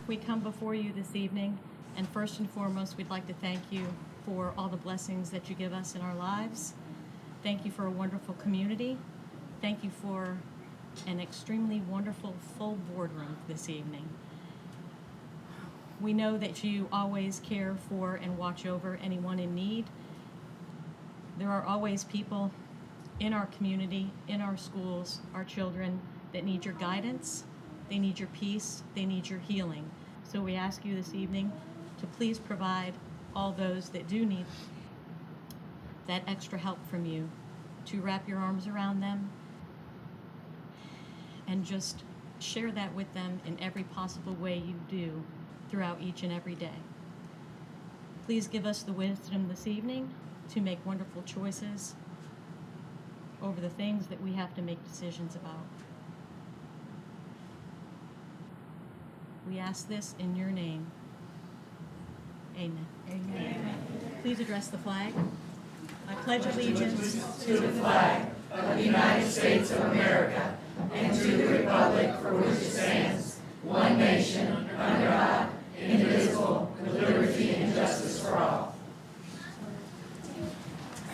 we come before you this evening, and first and foremost, we'd like to thank you for all the blessings that you give us in our lives. Thank you for a wonderful community. Thank you for an extremely wonderful full boardroom this evening. We know that you always care for and watch over anyone in need. There are always people in our community, in our schools, our children that need your guidance, they need your peace, they need your healing. So we ask you this evening to please provide all those that do need that extra help from you, to wrap your arms around them and just share that with them in every possible way you do throughout each and every day. Please give us the wisdom this evening to make wonderful choices over the things that we have to make decisions about. We ask this in your name. Amen. Amen. Please address the flag. I pledge allegiance To the flag of the United States of America and to the republic for which it stands, one nation, under God, indivisible, with liberty and justice for all.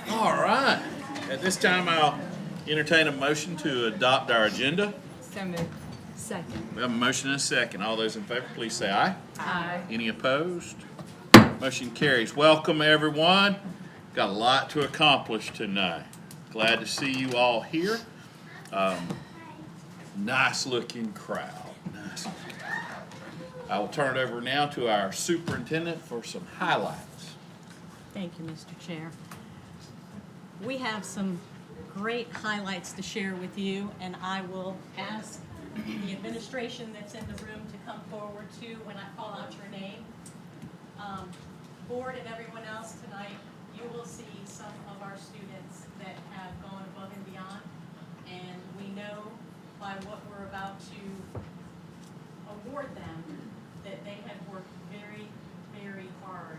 All right. At this time, I'll entertain a motion to adopt our agenda. So moved. Second. We have a motion and a second. All those in favor, please say aye. Aye. Any opposed? Motion carries. Welcome, everyone. Got a lot to accomplish tonight. Glad to see you all here. Nice looking crowd. Nice looking crowd. I will turn it over now to our superintendent for some highlights. Thank you, Mr. Chair. We have some great highlights to share with you, and I will ask the administration that's in the room to come forward too when I call out your name. Board and everyone else tonight, you will see some of our students that have gone above and beyond, and we know by what we're about to award them that they have worked very, very hard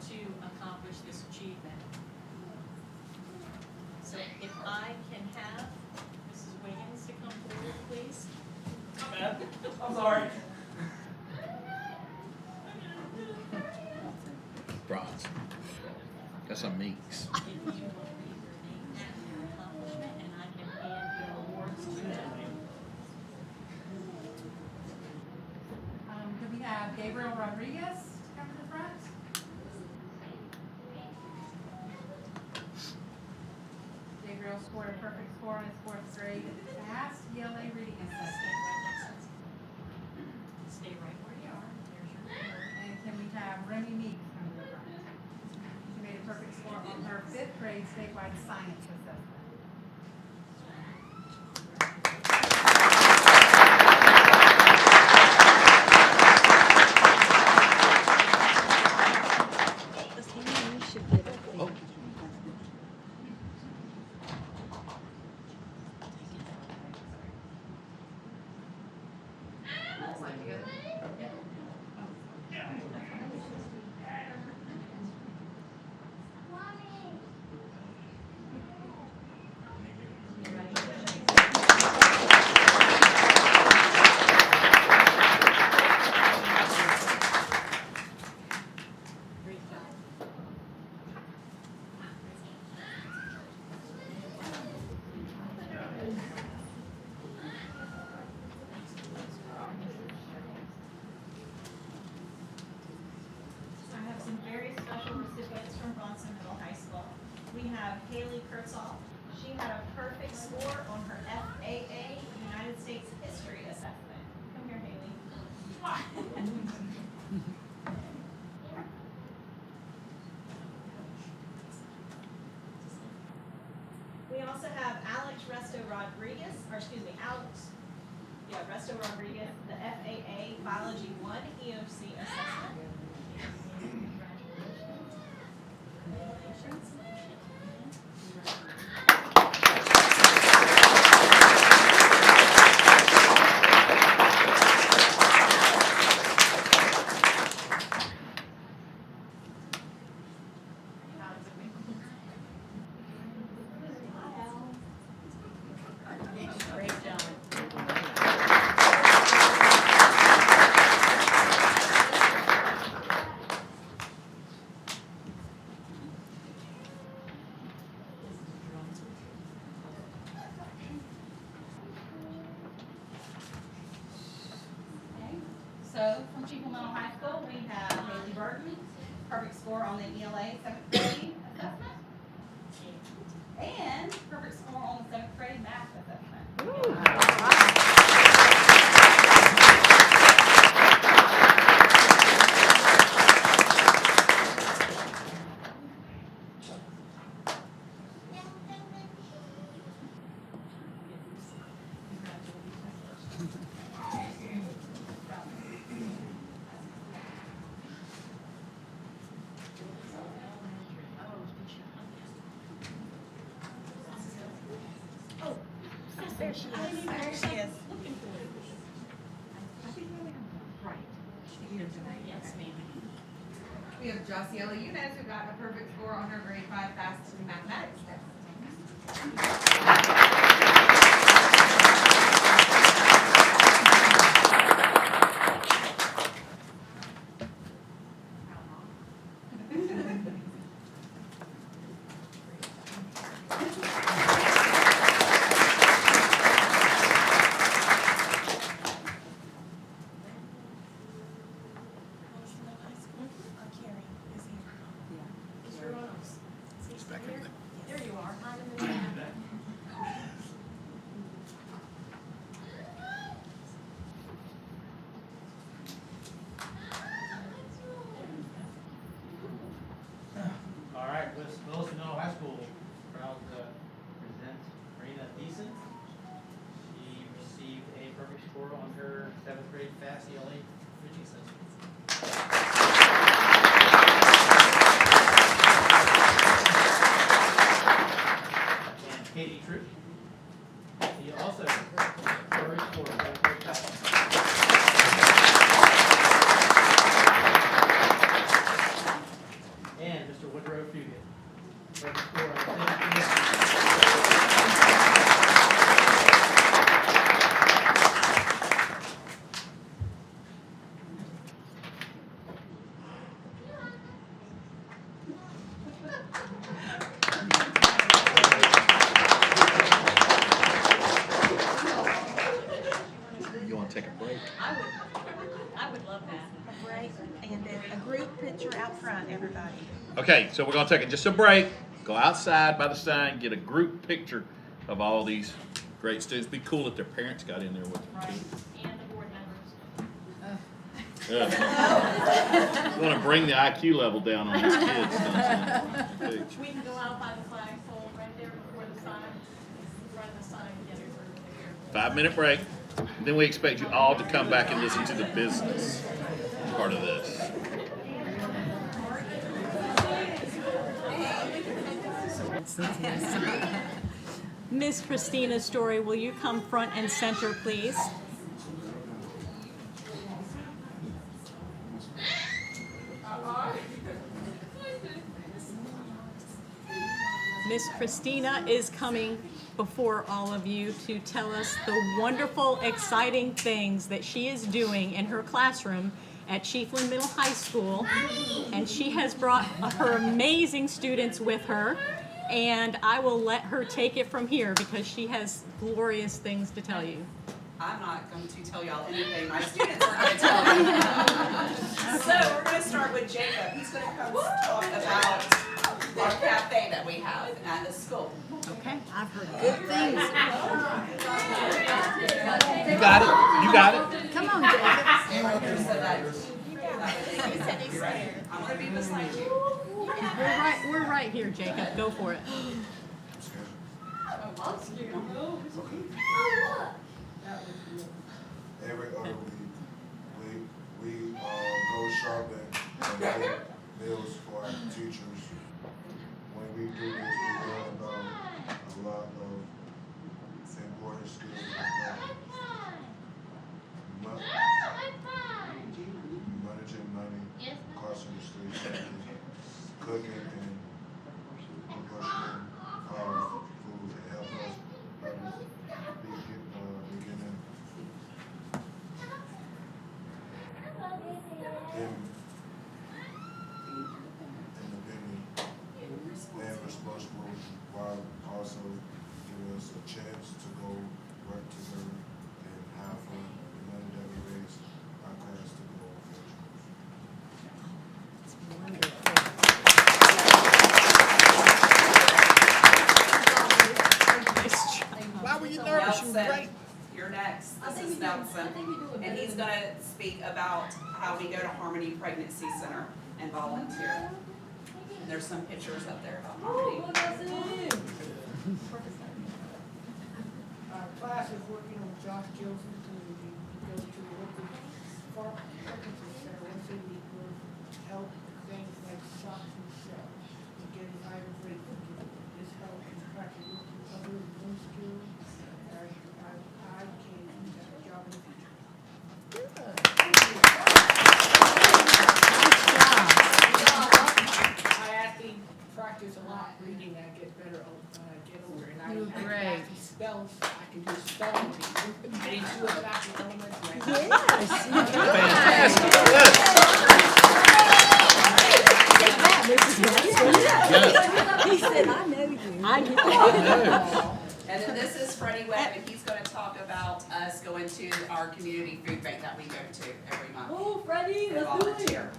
to accomplish this achievement. So if I can have Mrs. Wiggins to come forward, please. I'm sorry. Bronze. Got some meeks. If you will leave your name after your accomplishment, and I can hand your awards to them. Could we have Gabriel Rodriguez to come to the front? Gabriel scored a perfect score on his fourth grade fast ELA reading assessment. Stay right where you are. There's your award. And can we have Remy Meek come to the front? She made a perfect score on her fifth grade statewide science assessment. Great job. I have some very special recipients from Bronson Middle High School. We have Haley Kurtzall. She had a perfect score on her FAA United States History Assessment. Come here, Haley. We also have Alex Resto Rodriguez, Resto Rodriguez, the FAA Biology 1 EOC assessment. Congratulations. Great job. So from Chiefland Middle High School, we have Haley Burton, perfect score on the ELA 7th grade assessment. And perfect score on the 7th grade math assessment. There she is. There she is. Looking for you. Right. Here tonight. Yes, ma'am. We have Josiela Yunez, who got a perfect score on her grade 5 fast mathematics test. There you are. All right, Wilson Middle High School, proud to present Marina Thiessen. She received a perfect score on her 7th grade FAST ELA reading assessment. And Katie Troop. She also perfect score on 7th grade FAST. And Mr. Woodrow Fugit. Perfect score on 7th grade. You want to take a break? I would love that. A break and then a group picture out front, everybody. Okay, so we're gonna take just a break, go outside by the sign, get a group picture of all these great students. Be cool if their parents got in there with them too. And the board members. Yeah. Want to bring the IQ level down on these kids. We can go out by the flagpole right there before the sign, in front of the sign, get it for the picture. 5-minute break. Then we expect you all to come back and listen to the business part of this. Miss Christina Story, will you come front and center, please? Miss Christina is coming before all of you to tell us the wonderful, exciting things that she is doing in her classroom at Chiefland Middle High School. And she has brought her amazing students with her. And I will let her take it from here because she has glorious things to tell you. I'm not going to tell y'all anything my students are going to tell you. So we're going to start with Jacob. He's going to come talk about our cafe that we have at the school. Okay. I've heard good things. You got it. You got it. Come on, Jacob. So that I'm going to be beside you. We're right here, Jacob. Go for it. Every other week, we go shopping and make meals for our teachers. When we do this, we learn about a lot of important skills as well. Managing money, grocery station, cooking and proportioning our food to help us beginning him. And he's gonna speak about how we go to Harmony Pregnancy Center and volunteer. And there's some pictures up there about Harmony. Our class is working with Josh Joseph to go to the local farm pregnancy center once a week with help things like socks and shells and getting items ready for kids. This helps in practicing other new skills. I can use that job in the future. I actually practice a lot reading. I get better when I get older, and I actually spells. I can do spelling bees. I didn't do it back in elementary. Fantastic. He said, I know you. And then this is Freddie Webb, and he's gonna talk about us going to our community food bank that we go to every month. Oh, Freddie, And let's do it. volunteer.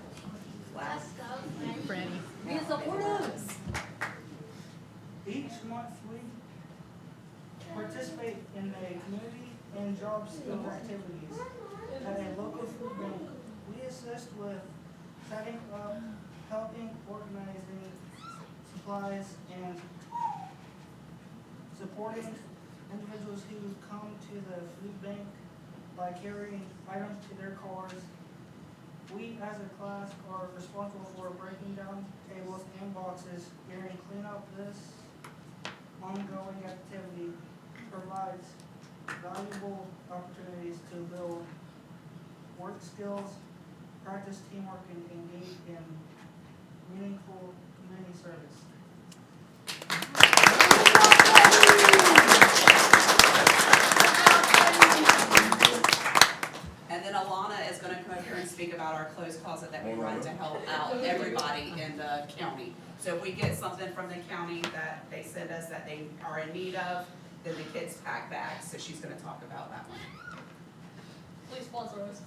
Last. Freddie. Be a supporter. Each month we participate in a community and job skills activities at a local food bank. We assist with setting up, helping organizing supplies, and supporting individuals who come to the food bank by carrying items to their cars. We as a class are responsible for breaking down tables and boxes. During cleanup, this ongoing activity provides valuable opportunities to build work skills, practice teamwork, and engage in meaningful community service. And then Alana is gonna come up here and speak about our clothes closet that we run to help out everybody in the county. So if we get something from the county that they send us that they are in need of, then the kids pack bags, so she's gonna talk about that one. Please sponsor us.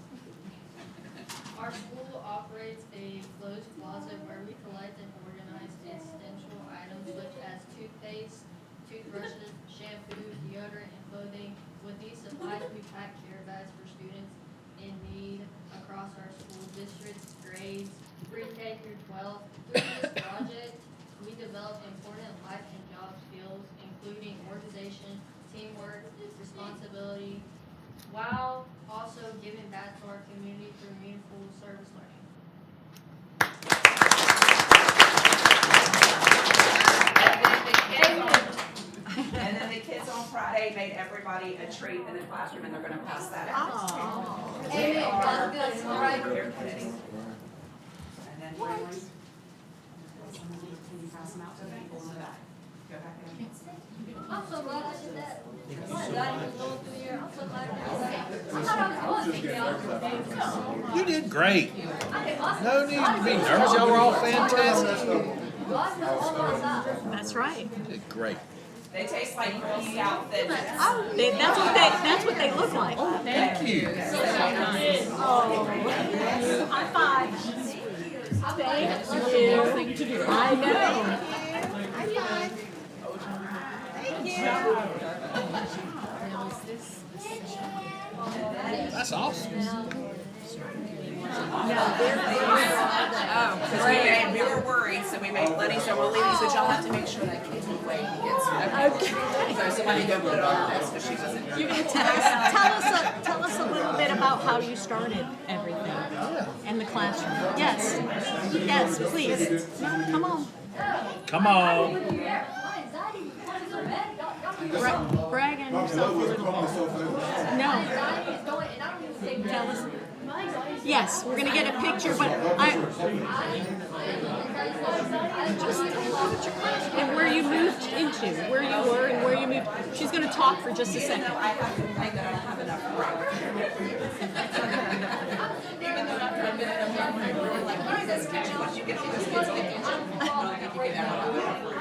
Our school operates a clothes closet where we collect and organize essential items such as toothpaste, toothbrushes, shampoo, deodorant, and clothing. With these supplies, we pack care bags for students in need across our school districts, grades, pre-K through 12. Through this project, we develop important life and job skills, including organization, teamwork, responsibility, while also giving back to our community through meaningful service learning. And then the kids on Friday made everybody a treat in the classroom, and they're gonna pass that out. They Amen. are That's good. All right. here kids. And then Gregory, can you pass them out to the people in the back? Go back in. I'm so glad I did that. I'm glad I was going through here. I'm so glad I did that. I thought I was going to You did great. I did awesome. No need to be nervous. Y'all were all fantastic. God is on my side. That's right. You did great. They taste like Girl Scout Thin Mints. That's what they look like. Thank you. High five. Thank you. I know. That's awesome. Because we were worried, so we made Lenny, so we'll leave these, but y'all have to make sure that kid can wait and gets it. So somebody go put it on her desk, because she wasn't. You're gonna tell us a little bit about how you started everything and the classroom. Yes, please. Come on. Come on. Brag on yourself a little bit. No. Tell us. Yes, we're gonna get a picture, but and where you moved into, where you were and where you moved. She's gonna talk for just a second. I have to think that I don't have enough Even though after a minute of my brain, we're like, what is this kitchen? Once you get to this kitchen, I don't think you can ever have enough room.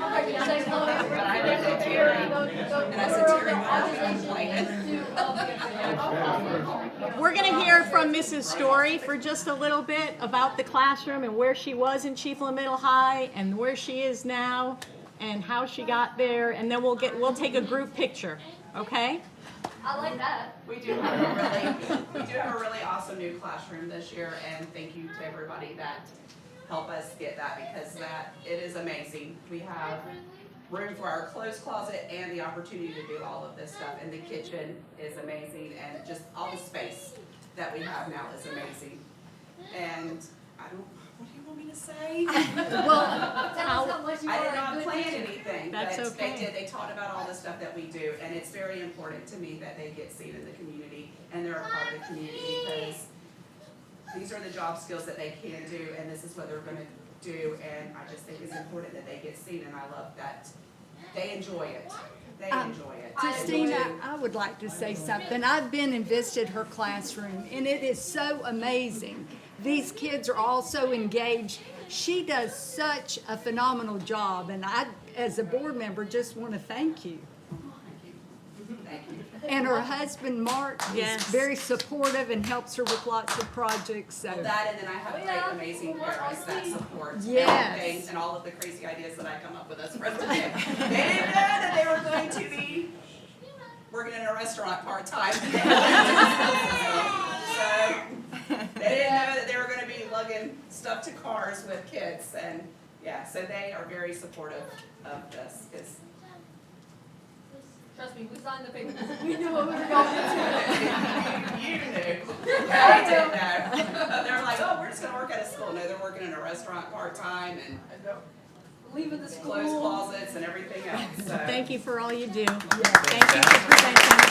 But I looked at Terry, and I said, Terry, why are you complaining? We're going to hear from Mrs. Story for just a little bit about the classroom and where she was in Chiefland Middle High and where she is now and how she got there, and then we'll take a group picture. okay? I like that. We do have a really awesome new classroom this year, and thank you to everybody that helped us get that, because it is amazing. We have room for our clothes closet and the opportunity to do all of this stuff, and the kitchen is amazing, and just all the space that we have now is amazing. And what do you want me to say? Tell us how much you I are did a not good plan teacher. anything, That's but okay. they taught about all the stuff that we do, and it's very important to me that they get seen in the community, and they're a part of the community, because these are the job skills that they can do, and this is what they're gonna do, and I just think it's important that they get seen, and I love that they enjoy it. They enjoy it. Christina, I would like to say something. I've been and visited her classroom, and it is so amazing. These kids are all so engaged. She does such a phenomenal job, and I, as a board member, just want to thank you. Thank you. And her husband, Mark, Yes. is very supportive and helps her with lots of projects, so. Well, that, and then I have great, amazing parents that support Yes. everything and all of the crazy ideas that I come up with as president. They didn't know that they were going to be working in a restaurant part-time. So, they didn't know that they were gonna be lugging stuff to cars with kids, and, yeah, so they are very supportive of this, 'cause Trust me, we signed the papers. We knew what we were going into. you knew. I didn't know. They were like, oh, we're just gonna work at a school. No, they're working in a restaurant part-time and Leaving the clothes school. closets and everything else, so. Thank you for all you do. Thank you for presenting.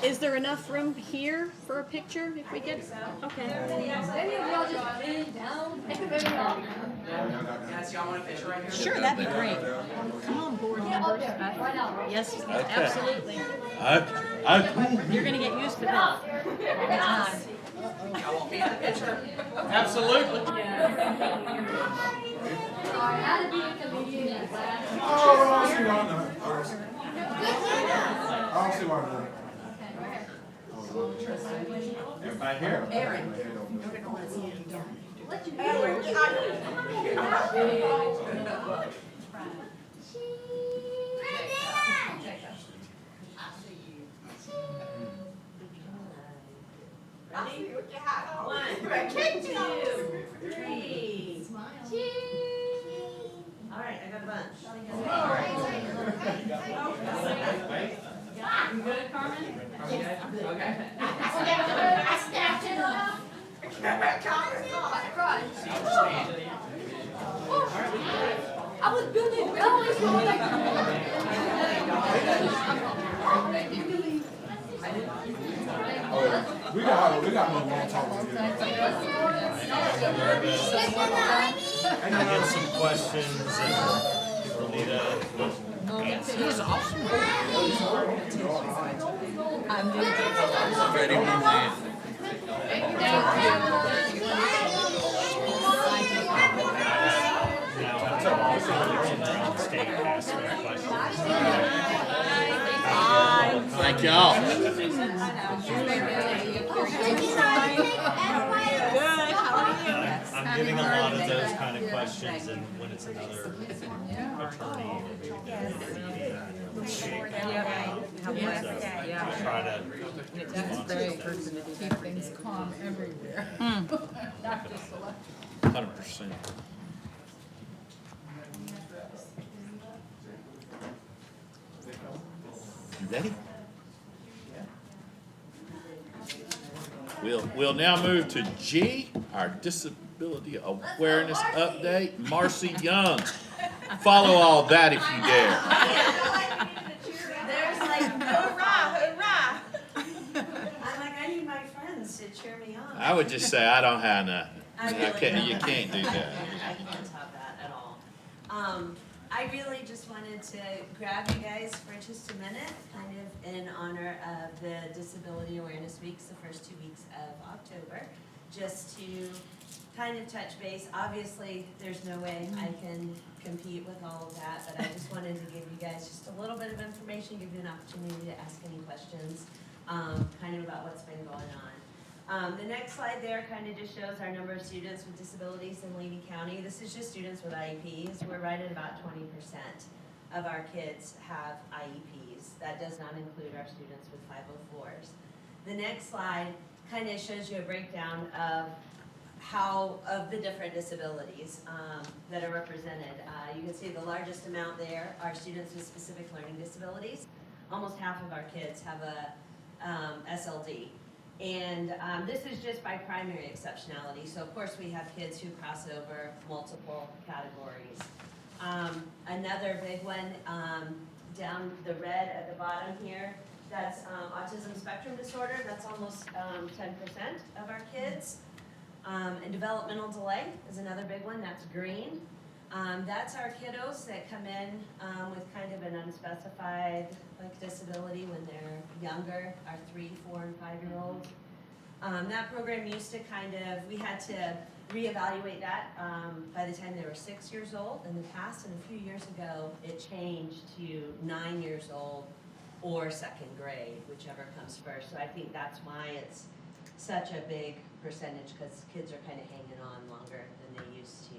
Is there enough room here for a picture if we get? Okay. Maybe if y'all just bend down. Maybe y'all. Yes, y'all want a picture right here? Sure, that'd be great. Come on, board Yeah, up members. there, right now. Yes, absolutely. I You're gonna get used to this. Y'all want me in the picture? absolutely. Alright, how to be a comedian in class. Oh, I don't see why not. I don't see why not. Everybody here? Aaron. Let you do Aaron, it. I see what you have on. I kicked you. 3. All right, I got a bunch. You good, Carmen? Okay. I snapped it up. I cried. I was building bellies for like. We got no more talk to do. I get some questions and people need answers. Freddie, my man. State asked me questions. Thank y'all. I'm getting a lot of those kind of questions, and when it's another attorney or maybe I try to respond to Keep things calm everywhere. 100%. You ready? We'll now move to G, our disability awareness update. Marcy Young. Follow all that if you dare. There's like, hurrah, hurrah. I'm like, I need my friends to cheer me on. I would just say I don't have nothing. I really You don't. can't do that. I can't top that at all. I really just wanted to grab you guys for just a minute, kind of in honor of the Disability Awareness Weeks, the first 2 weeks of October, just to kind of touch base. Obviously, there's no way I can compete with all of that, but I just wanted to give you guys just a little bit of information, give you an opportunity to ask any questions, kind of about what's been going on. The next slide there kind of just shows our number of students with disabilities in Levy County. This is just students with IEPs. We're right at about 20% of our kids have IEPs. That does not include our students with 504s. The next slide kind of shows you a breakdown of of the different disabilities that are represented. You can see the largest amount there are students with specific learning disabilities. Almost half of our kids have a SLD. And this is just by primary exceptionality. So of course we have kids who cross over multiple categories. Another big one, down the red at the bottom here, that's autism spectrum disorder. That's almost 10% of our kids. And developmental delay is another big one, that's green. That's our kiddos that come in with kind of an unspecified disability when they're younger, our 3, 4, and 5-year-olds. That program used to we had to reevaluate that by the time they were 6 years old in the past, and a few years ago it changed to 9 years old or second grade, whichever comes first. So I think that's why it's such a big percentage, because kids are kind of hanging on longer than they used to.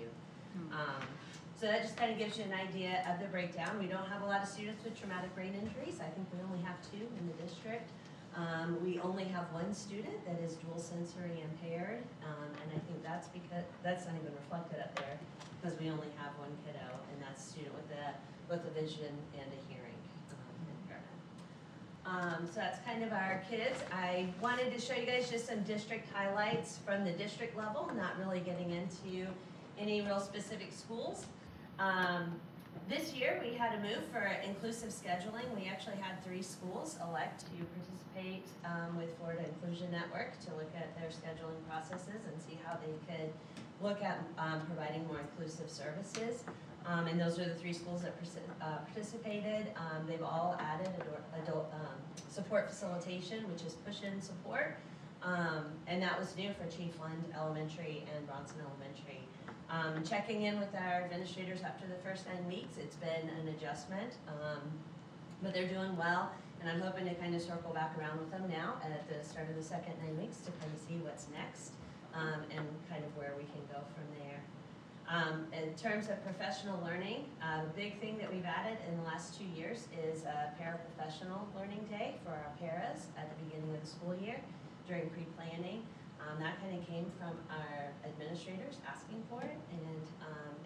So that just kind of gives you an idea of the breakdown. We don't have a lot of students with traumatic brain injuries. I think we only have 2 in the district. We only have 1 student that is dual sensory impaired, and I think that's because, that's not even reflected up there, because we only have 1 kiddo, and that's a student with both a vision and a hearing impairment. So that's kind of our kids. I wanted to show you guys just some district highlights from the district level, not really getting into any real specific schools. This year we had a move for inclusive scheduling. We actually had 3 schools elect to participate with Florida Inclusion Network to look at their scheduling processes and see how they could look at providing more inclusive services. And those are the 3 schools that participated. They've all added adult support facilitation, which is push-in support. And that was new for Chiefland Elementary and Bronson Elementary. Checking in with our administrators after the first 9 weeks, it's been an adjustment, but they're doing well, and I'm hoping to kind of circle back around with them now at the start of the second 9 weeks to kind of see what's next, and kind of where we can go from there. In terms of professional learning, the big thing that we've added in the last 2 years is a paraprofessional learning day for our paras at the beginning of the school year during pre-planning. That kind of came from our administrators asking for it, and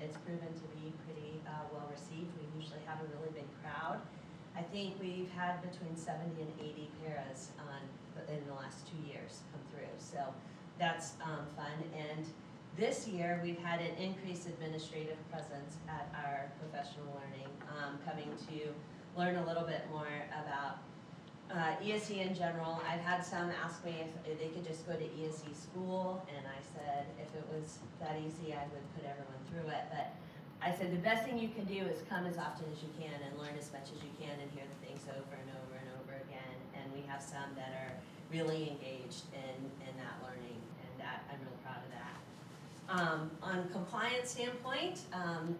it's proven to be pretty well received. We usually have a really big crowd. I think we've had between 70 and 80 paras in the last 2 years come through, so that's fun. And this year we've had an increased administrative presence at our professional learning, coming to learn a little bit more about ESE in general. I've had some ask me if they could just go to ESE school, and I said if it was that easy I would put everyone through it, but I said the best thing you can do is come as often as you can and learn as much as you can and hear the things over and over and over again, and we have some that are really engaged in that learning, and that I'm really proud of that. On compliance standpoint,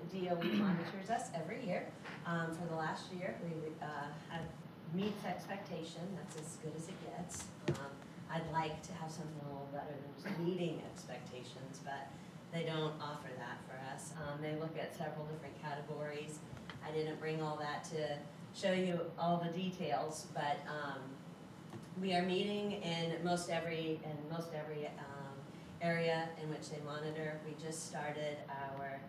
DOE monitors us every year. For the last year we had meets expectation. That's as good as it gets. I'd like to have something a little better than just meeting expectations, but they don't offer that for us. They look at several different categories. I didn't bring all that to show you all the details, but we are meeting in most every area in which they monitor. We just started our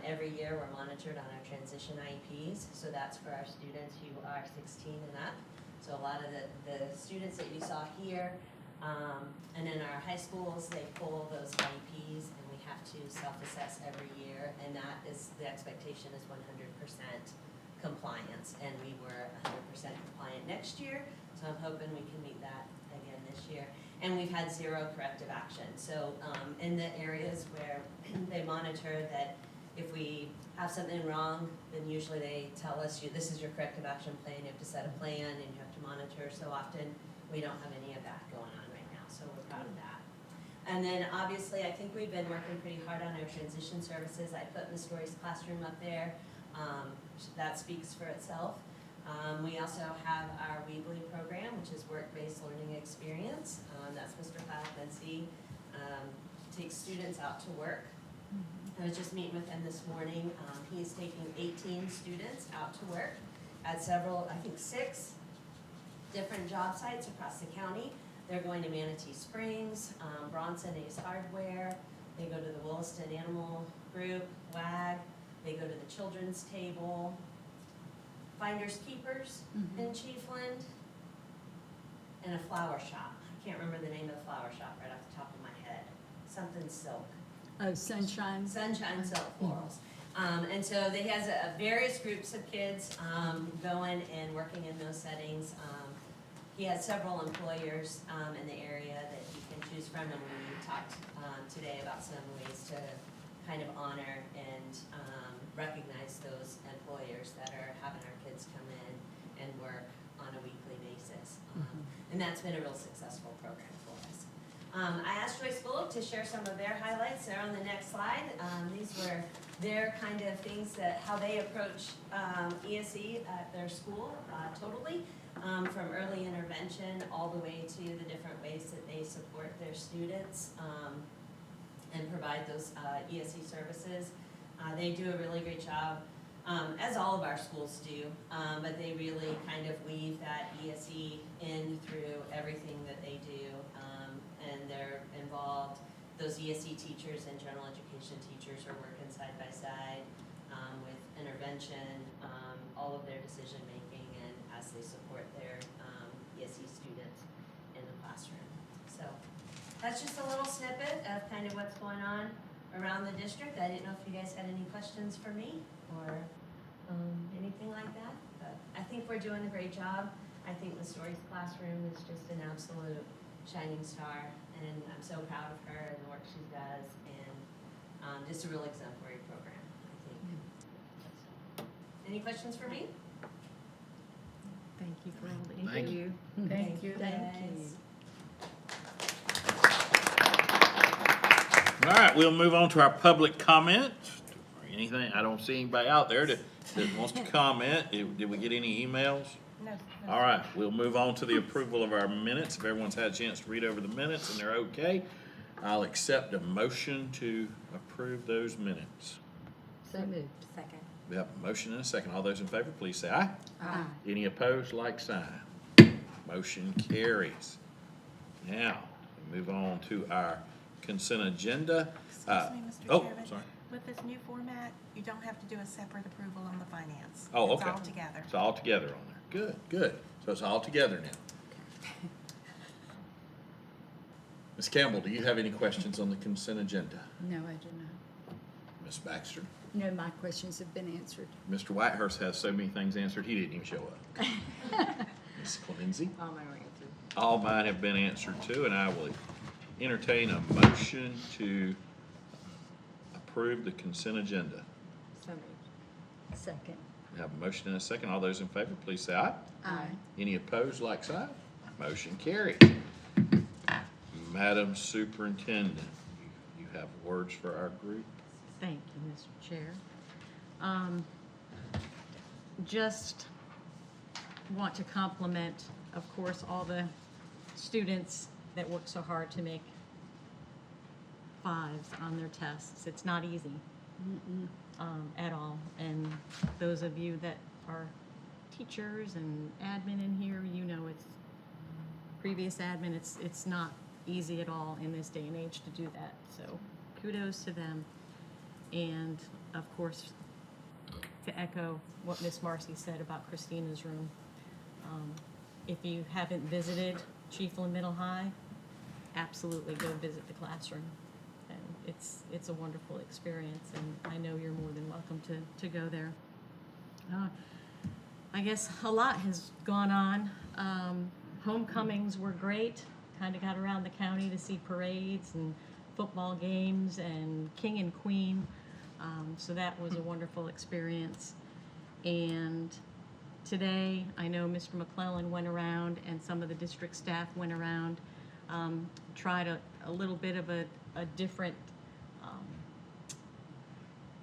every year we're monitored on our transition IEPs, so that's for our students who are 16 and up. So a lot of the students that you saw here, and in our high schools, they pull those IEPs, and we have to self-assess every year, and that is, the expectation is 100% compliance, and we were 100% compliant next year, so I'm hoping we can meet that again this year. And we've had 0 corrective action. So in the areas where they monitor that if we have something wrong, then usually they tell us, this is your corrective action plan, you have to set a plan, and you have to monitor. So often, we don't have any of that going on right now, so we're proud of that. And then obviously, I think we've been working pretty hard on our transition services. I put Ms. Story's classroom up there. That speaks for itself. We also have our Weebly program, which is work-based learning experience. That's Mr. Kyle Quincy. Takes students out to work. I was just meeting with him this morning. He's taking 18 students out to work at several, I think 6 different job sites across the county. They're going to Manatee Springs, Bronson Ace Hardware. They go to the Williston Animal Group, WAG. They go to the Children's Table, Finders Keepers in Chiefland, and a flower shop. I can't remember the name of the flower shop right off the top of my head. Something silk. Oh, Sunshine. Sunshine Silk Florals. And so they has various groups of kids going and working in those settings. He has several employers in the area that he can choose from, and we talked today about some ways to kind of honor and recognize those employers that are having our kids come in and work on a weekly basis. And that's been a real successful program for us. I asked Joyce Bullock to share some of their highlights. They're on the next slide. These were their kind of things that, how they approach ESE at their school totally, from early intervention all the way to the different ways that they support their students and provide those ESE services. They do a really great job, as all of our schools do, but they really kind of weave that ESE in through everything that they do, and they're involved. Those ESE teachers and general education teachers are working side by side with intervention, all of their decision making, and as they support their ESE students in the classroom. So that's just a little snippet of kind of what's going on around the district. I didn't know if you guys had any questions for me or anything like that, but I think we're doing a great job. I think the Stories classroom is just an absolute shining star, and I'm so proud of her and the work she does, and just a real exemplary program, I think. Any questions for me? Thank you for all that you do. Thank you. Thank you. Guys. All right, we'll move on to our public comment. Or anything, I don't see anybody out there that wants to comment. Did we get any emails? No. All right, we'll move on to the approval of our minutes. If everyone's had a chance to read over the minutes and they're okay, I'll accept a motion to approve those minutes. So moved. Second. We have a motion and a second. All those in favor, please say aye. Aye. Any opposed, like sign. Motion carries. Now, we move on to our consent agenda. Excuse me, Mr. Oh, Chairman. sorry. With this new format, you don't have to do a separate approval on the finance. Oh, okay. It's all together. It's all together on there. Good, good. So it's all together now. Ms. Campbell, do you have any questions on the consent agenda? No, I do not. Ms. Baxter? No, my questions have been answered. Mr. Whitehurst has so many things answered, he didn't even show up. Ms. Clemency? All my answered. All mine have been answered too, and I will entertain a motion to approve the consent agenda. So moved. Second. We have a motion and a second. All those in favor, please say aye. Aye. Any opposed, like sign? Motion carries. Madam Superintendent, you have words for our group? Thank you, Mr. Chair. Just want to compliment, of course, all the students that work so hard to make 5s on their tests. It's not easy at all. And those of you that are teachers and admin in here, you know it's previous admin. It's not easy at all in this day and age to do that. So kudos to them. And of course, to echo what Miss Marcy said about Christina's room, if you haven't visited Chiefland Middle High, absolutely go visit the classroom. And it's a wonderful experience, and I know you're more than welcome to go there. I guess a lot has gone on. Homecomings were great. Kind of got around the county to see parades and football games and king and queen. So that was a wonderful experience. And today, I know Mr. McClellan went around and some of the district staff went around, tried a little bit of a different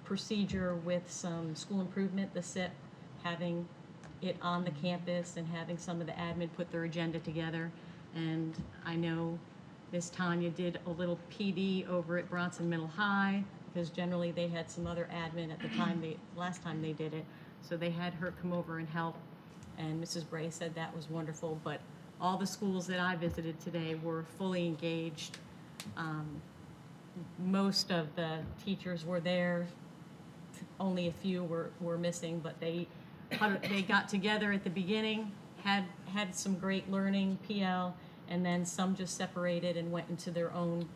procedure with some school improvement, the SIP, having it on the campus and having some of the admin put their agenda together. And I know Miss Tanya did a little PD over at Bronson Middle High, because generally they had some other admin at the time last time they did it. So they had her come over and help, and Mrs. Bray said that was wonderful. But all the schools that I visited today were fully engaged. Most of the teachers were there. Only a few were missing, but they got together at the beginning, had some great learning, PL, and then some just separated and went into their own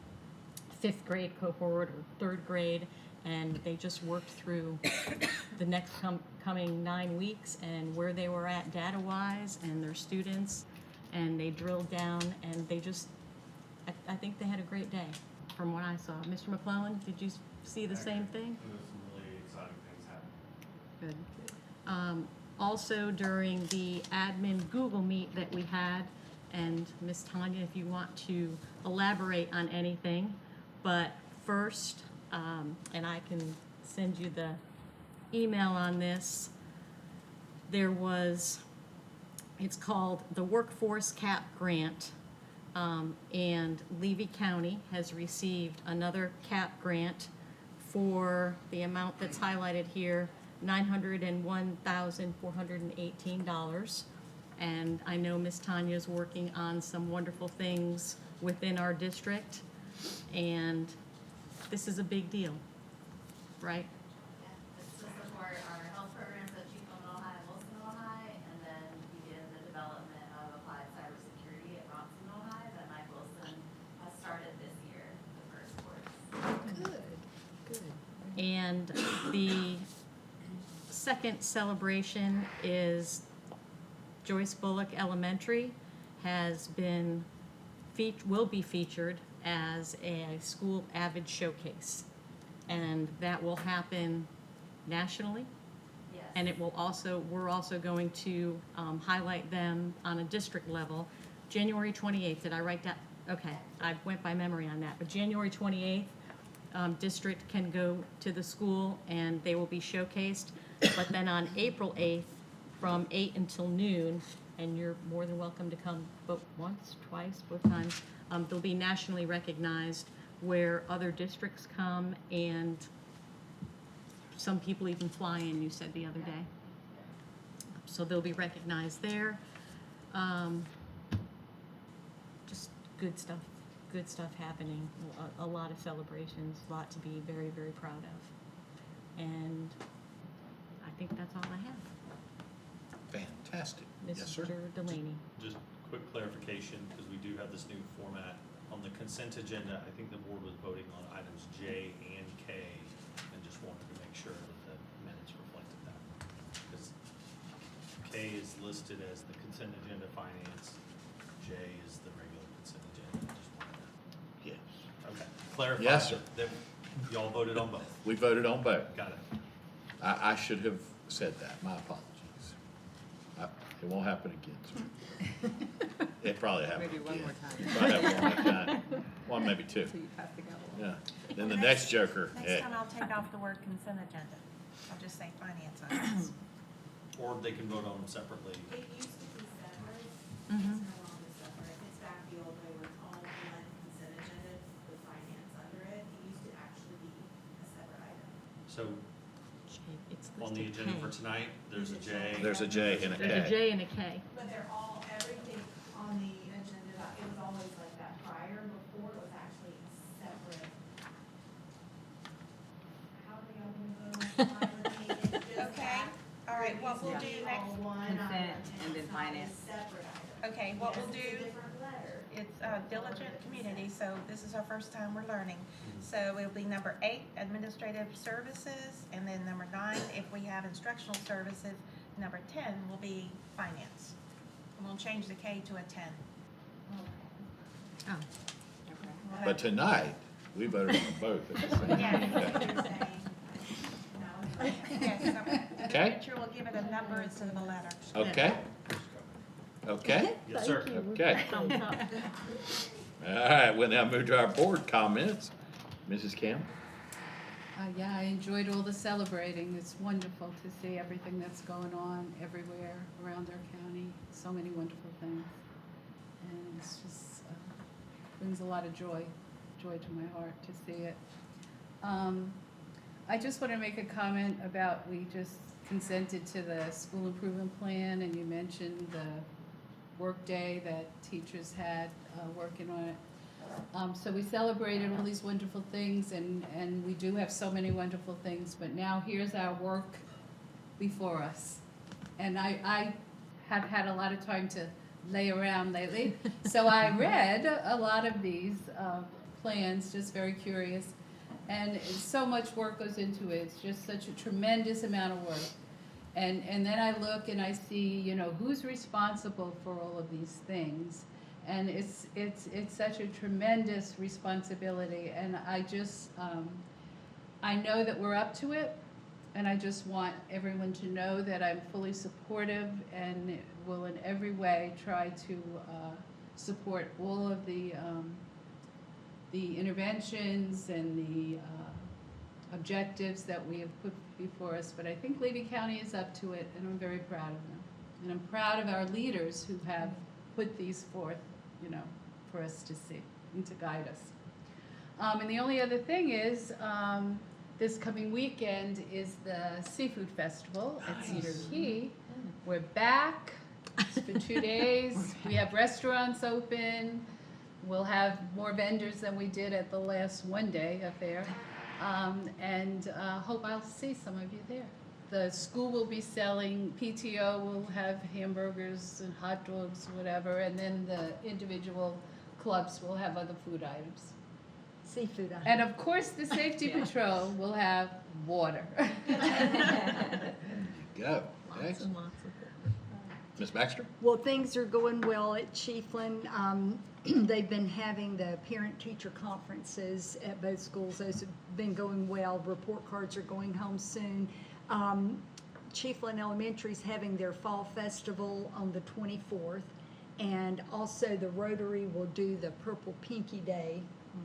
5th grade cohort or 3rd grade, and they just worked through the next coming 9 weeks and where they were at data-wise and their students, and they drilled down, and they just, I think they had a great day from what I saw. Mr. McClellan, did you see the same thing? There was some really exciting things happening. Good. Also during the admin Google Meet that we had, and Ms. Tanya, if you want to elaborate on anything, but first, and I can send you the email on this, it's called the Workforce CAP Grant, and Levy County has received another CAP grant for the amount that's highlighted here, $901,418. And I know Ms. Tanya's working on some wonderful things within our district, and this is a big deal, right? This is to support our health programs at Chico Middle High and Wilson Middle High, and then begin the development of applied cybersecurity at Bronson Middle High that Mike Wilson has started this year, the first course. Good. And the second celebration is Joyce Bullock Elementary will be featured as a school avid showcase. And that will happen nationally. Yes. And we're also going to highlight them on a district level. January 28th, did I write that? Okay, I went by memory on that. But January 28th, district can go to the school and they will be showcased. But then on April 8th, from 8 until noon, and you're more than welcome to come once, twice, both times, they'll be nationally recognized where other districts come, and some people even fly in, you said the other day. So they'll be recognized there. Just good stuff happening, a lot of celebrations, a lot to be very, very proud of. And I think that's all I have. Fantastic. Yes, sir. Mr. Delaney. Just quick clarification, because we do have this new format. On the consent agenda, I think the board was voting on items J and K, and just wanted to make sure that the minutes reflected that. Because K is listed as the consent agenda finance, J is the regular consent agenda. I just wanted to, Yes. okay, clarify Yes, sir. that y'all voted on both. We voted on both. Got it. I should have said that. My apologies. It won't happen again, sir. It probably happened again. Maybe one more time. Probably happen one more time. One, maybe two. So you pass the gavel. Yeah. Then the next joker. Next time I'll take off the word consent agenda. I'll just say finance items. Or they can vote on them separately. It used to be separate, Mhm. it's no longer separate, it's back the old way where it's all one consent agenda with finance under it. It used to actually be a separate item. So It's on the listed agenda K. for tonight, there's a J. There's a J and a There's a K. J and a K. But they're all, everything on the agenda, it was always like that prior, before it was actually separate. How are y'all gonna vote on it? It's just Okay, that. all right, what we'll It do used to be next, all one Consent item, and then it's not a finance. separate item. okay, what Yes, we'll it's a do, different letter. it's diligent community, so this is our first time we're learning. So it'll be number 8, administrative services, and then number 9, if we have instructional services, number 10 will be finance. And we'll change the K to a 10. Oh, But tonight, we voted on both at the same Yeah. time. Yes, so the Okay. teacher will give it a number instead of a letter. Okay? Okay? Yes, sir. Okay. thumbs up. All right, we'll now move to our board comments. Mrs. Campbell? Yeah, I enjoyed all the celebrating. It's wonderful to see everything that's going on everywhere around our county. So many wonderful things. And it's just brings a lot of joy to my heart to see it. I just want to make a comment about, we just consented to the school improvement plan, and you mentioned the work day that teachers had working on it. So we celebrated all these wonderful things, and we do have so many wonderful things, but now here's our work before us. And I have had a lot of time to lay around lately, so I read a lot of these plans, just very curious. And so much work goes into it. It's just such a tremendous amount of work. And then I look and I see, you know, who's responsible for all of these things. And it's such a tremendous responsibility. And I just, I know that we're up to it. And I just want everyone to know that I'm fully supportive and will in every way try to support all of the interventions and the objectives that we have put before us. But I think Levy County is up to it, and I'm very proud of them. And I'm proud of our leaders who have put these forth, you know, for us to see and to guide us. And the only other thing is, this coming weekend is the Seafood Festival at Cedar Key. We're back for 2 days. We have restaurants open. We'll have more vendors than we did at the last one-day affair. And hope I'll see some of you there. The school will be selling, PTO will have hamburgers and hot dogs, whatever, and then the individual clubs will have other food items. Seafood items. And of course, the safety patrol will have water. Go. Next. Ms. Baxter? Well, things are going well at Chiefland. They've been having the parent-teacher conferences at both schools. Those have been going well. Report cards are going home soon. Chiefland Elementary is having their fall festival on the 24th. And also the Rotary will do the Purple Pinky Day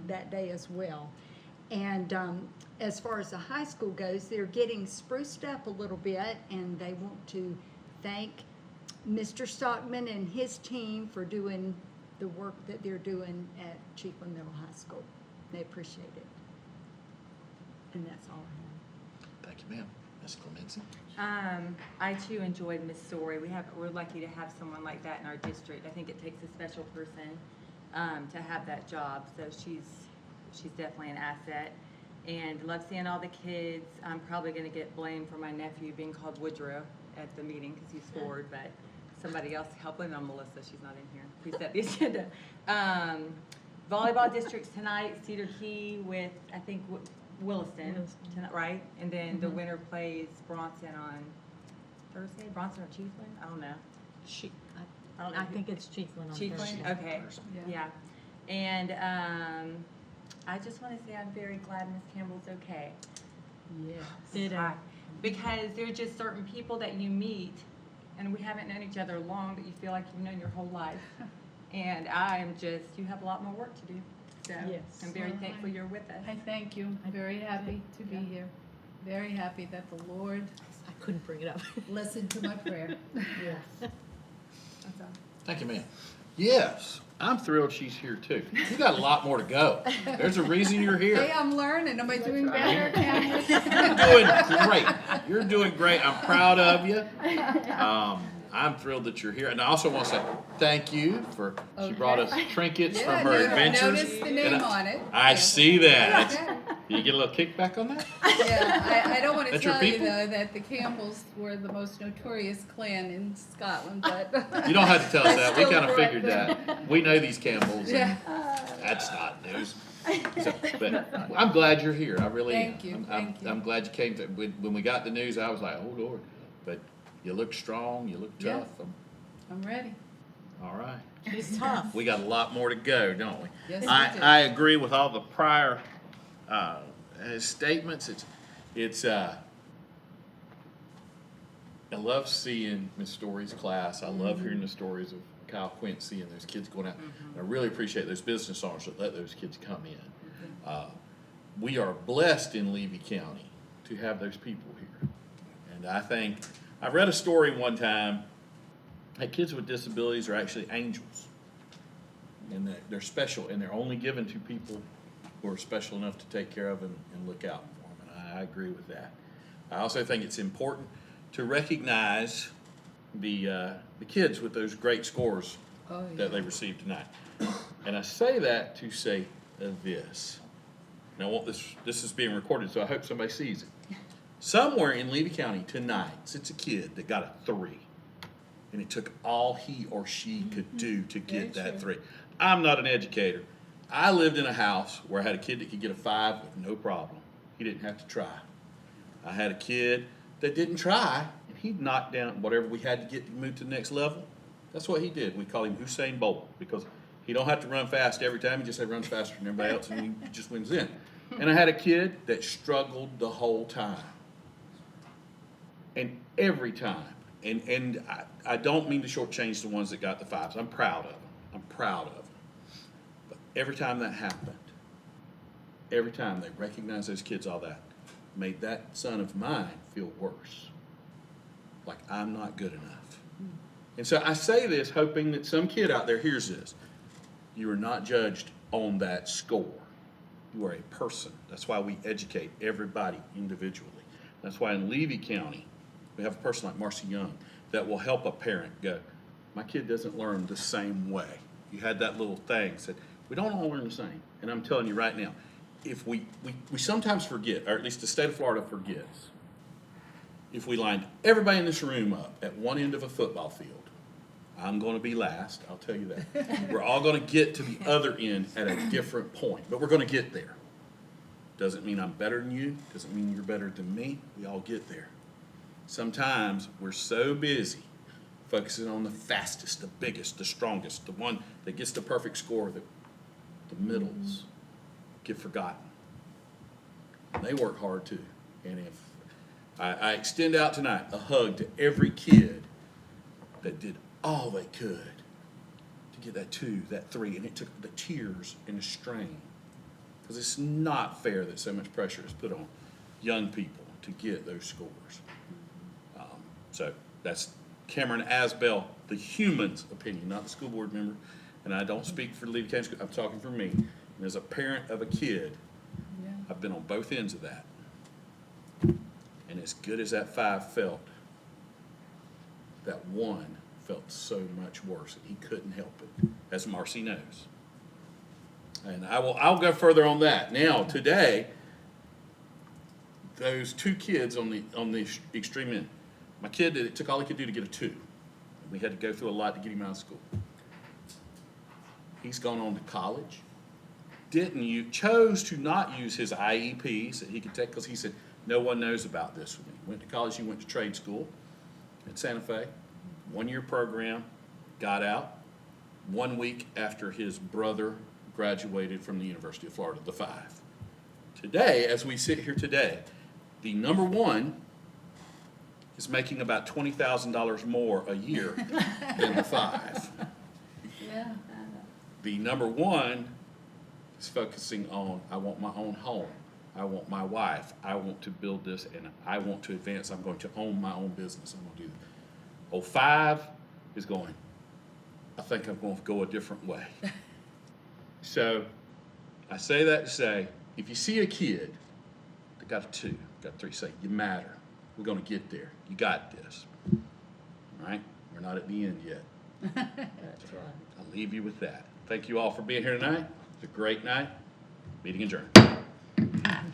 that day as well. And as far as the high school goes, they're getting spruced up a little bit, and they want to thank Mr. Stockman and his team for doing the work that they're doing at Chiefland Middle High School. They appreciate it. And that's all I Thank you, ma'am. Ms. Clemency? I too enjoyed Miss Story. We're lucky to have someone like that in our district. I think it takes a special person to have that job. So she's definitely an asset. And love seeing all the kids. I'm probably going to get blamed for my nephew being called Woodrow at the meeting because he scored, but somebody else help him. I'm Melissa. She's not in here. Please set the agenda. Volleyball districts tonight. Cedar Key with I think Williston tonight, right? And then the winner plays Bronson on Thursday. Bronson or Chiefland? I don't know. I don't know. I think it's Chiefland on Thursday. Chiefland? Okay. Yeah. And I just want to say I'm very glad Miss Campbell's okay. Ditto. Because there are just certain people that you meet, and we haven't known each other long, but you feel like you've known your whole life. And you have a lot more work to do. So Yes. I'm very thankful you're with us. I thank you. I'm very happy to be here. Very happy that the Lord I couldn't bring it up. listened to my prayer. Yes. That's all. Thank you, ma'am. Yes, I'm thrilled she's here too. You got a lot more to go. There's a reason you're here. Hey, I'm learning. Am I doing better? You're doing great. You're doing great. I'm proud of you. I'm thrilled that you're here. And I also want to say thank you for, she brought us trinkets from her adventures. Notice the name on it. I see that. Okay. You get a little kickback on that? Yeah, I don't want to That's your tell you people? though that the Campbells were the most notorious clan in Scotland, but. You don't have to tell us I that. We still kind of grew up figured there. that. We know these Campbells. Yeah. And that's not news. So, but I'm glad you're here. I really am. Thank you, thank you. I'm glad you came. When we got the news, I was like, oh Lord. But you look strong. You look Yeah. tough. I'm ready. All right. She's tough. We got a lot more to go, don't we? Yes, we do. I agree with all the prior statements. I love seeing Miss Story's class. I love hearing the stories of Kyle Quincy and those kids going out. I really appreciate those business owners that let those kids come in. we are blessed in Levy County to have those people here. And I think, I read a story one time that kids with disabilities are actually angels. And that they're special, and they're only given to people who are special enough to take care of them and look out for them. And I agree with that. I also think it's important to recognize the kids with those great scores that they received tonight. And I say that to say this. Now, this is being recorded, so I hope somebody sees it. Somewhere in Levy County tonight sits a kid that got a 3. And it took all he or she could do to get that 3. I'm not an educator. I lived in a house where I had a kid that could get a 5 with no problem. He didn't have to try. I had a kid that didn't try, and he knocked down whatever we had to get to move to the next level. That's what he did. We call him Usain Bolt because he don't have to run fast every time. He just runs faster than everybody else, and he just wins in. And I had a kid that struggled the whole time. And every time. And I don't mean to shortchange the ones that got the 5s. I'm proud of them. I'm proud of them. But every time that happened, every time they recognized those kids, all that, made that son of mine feel worse. Like I'm not good enough. And so I say this hoping that some kid out there hears this. You are not judged on that score. You are a person. That's why we educate everybody individually. That's why in Levy County, we have a person like Marcy Young that will help a parent go, my kid doesn't learn the same way. You had that little thing, said, we don't all learn the same. And I'm telling you right now, if we sometimes forget, or at least the state of Florida forgets, if we lined everybody in this room up at one end of a football field, I'm going to be last, I'll tell you that. We're all going to get to the other end at a different point, but we're going to get there. Doesn't mean I'm better than you, doesn't mean you're better than me, we all get there. Sometimes we're so busy focusing on the fastest, the biggest, the strongest, the one that gets the perfect score, that the middles get forgotten. They work hard too. And if I extend out tonight a hug to every kid that did all they could to get that 2, that 3, and it took the tears and the strain. Because it's not fair that so much pressure is put on young people to get those scores. So that's Cameron Asbell, the human's opinion, not the school board member. And I don't speak for the Levy County School, I'm talking for me. And as a parent of a kid, I've been on both ends of that. And as good as that 5 felt, that 1 felt so much worse, and he couldn't help it, as Marcy knows. And I'll go further on that. Now, today, those 2 kids on the extreme end, my kid, it took all he could do to get a 2. We had to go through a lot to get him out of school. He's gone on to college. Chose to not use his IEPs that he could take because he said, no one knows about this with me. Went to college, he went to trade school at Santa Fe, 1-year program, got out 1 week after his brother graduated from the University of Florida, the 5. Today, as we sit here today, the number 1 is making about $20,000 more a year than the 5. Yeah. The number 1 is focusing on, I want my own home. I want my wife. I want to build this, and I want to advance. I'm going to own my own business. I'm going to do that. 5 is going, I think I'm going to go a different way. So I say that to say, if you see a kid that got a 2, got a 3, say, you matter. We're going to get there. You got this. All right? We're not at the end yet. That's right. I'll leave you with that. Thank you all for being here tonight. It's a great night. Meeting adjourned.